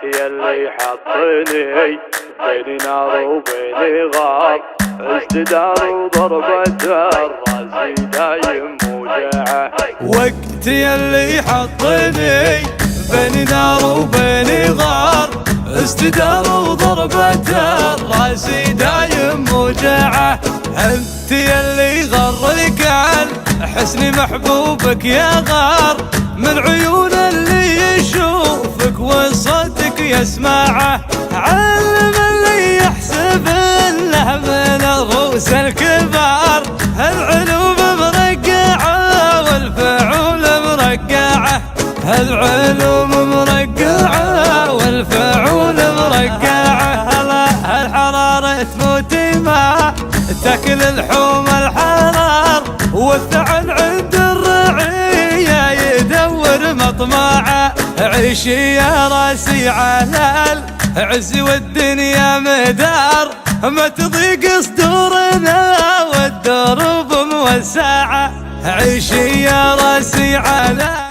يلي حطني بين نار وبين غار، ازددار وضربة الراس دايم موجعه. وقت يلي حطني بين نار وبين غار، ازددار وضربة الراس دايم موجعه. انت يلي غرك عن حسن محبوبك يا غار، من عيون اللي يشوفك وصوتك يسمعه. علم اللي يحسب له من الرؤوس الكبار، العلوم مرقعه والفعول مرقعه، العلوم مرقعه والفعول مرقعه. الحرارة تموت ما تاكل اللحوم الحرار، والثعن عند الرعية يدور مطمعه. عيشي يا راسي على العز والدنيا مدار، ما تضيق صدورنا والدروب موسعه. عيشي يا راسي على